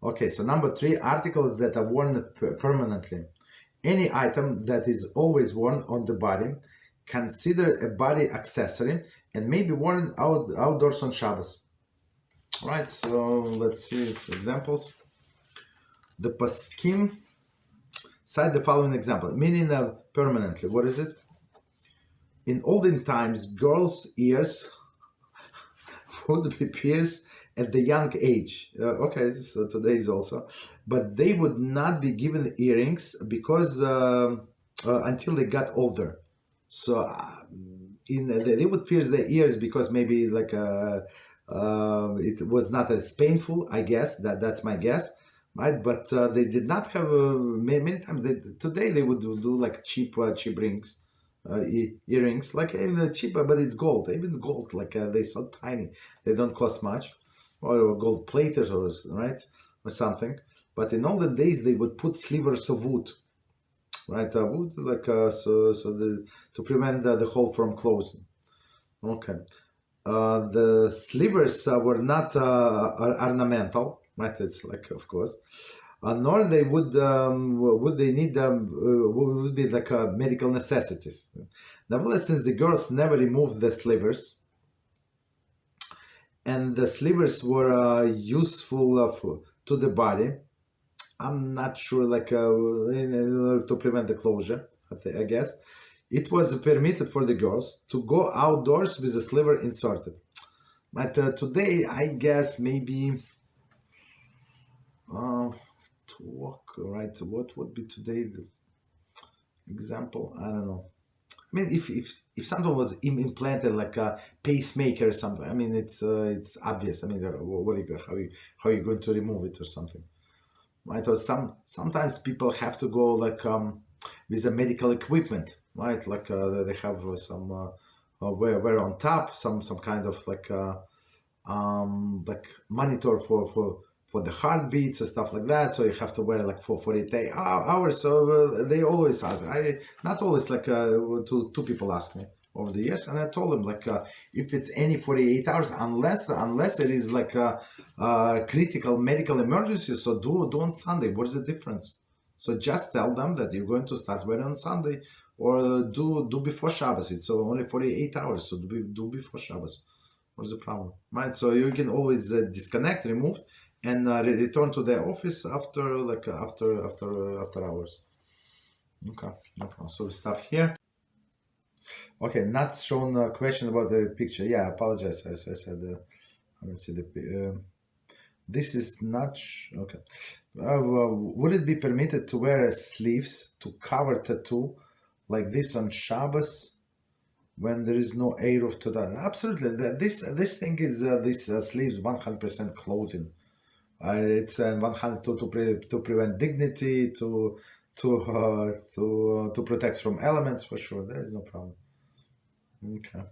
Okay, so number 3, articles that are worn permanently. Any item that is always worn on the body, considered a body accessory, and may be worn outdoors on Shabbos. Right, so let's see examples. The Paskim cite the following example, meaning permanently. What is it? In olden times, girls' ears would be pierced at the young age. Okay, so today is also, but they would not be given earrings because until they got older. So they would pierce their ears because maybe like it was not as painful. I guess that's my guess, right? But they did not have many times. Today they would do like cheap rings. Earrings, like even cheaper, but it's gold. Even gold, like they're so tiny, they don't cost much, or gold plated, or right, or something. But in olden days, they would put slivers of wood, right? Wood, like to prevent the hole from closing. Okay, the slivers were not ornamental, right? It's like, of course. Nor they would they need would be like medical necessities. Nevertheless, since the girls never removed the slivers, and the slivers were useful to the body, I'm not sure, like in order to prevent the closure, I guess, it was permitted for the girls to go outdoors with the sliver inserted. But today, I guess maybe. To walk, right? What would be today the example? I don't know. I mean, if something was implanted like a pacemaker or something, I mean, it's obvious. I mean, what are you, how are you going to remove it or something, right? Or sometimes people have to go like with the medical equipment, right? Like they have some where on top some kind of like monitor for the heartbeats and stuff like that, so you have to wear like for 48 hours. So they always ask, not always, like two people ask me over the years, and I told them like if it's any 48 hours, unless it is like a critical medical emergency, so do on Sunday. What is the difference? So just tell them that you're going to start wearing on Sunday, or do before Shabbos. It's only 48 hours, so do before Shabbos. What's the problem, right? So you can always disconnect, remove, and return to the office after after hours. Okay, no problem. So we stop here. Okay, not shown a question about the picture. Yeah, I apologize. As I said, I don't see the. This is not okay. Would it be permitted to wear sleeves to cover tattoo like this on Shabbos when there is no eiruv to that? Absolutely. This thing is this sleeves 100% clothing. It's 100 to prevent dignity, to protect from elements, for sure. There is no problem. Okay.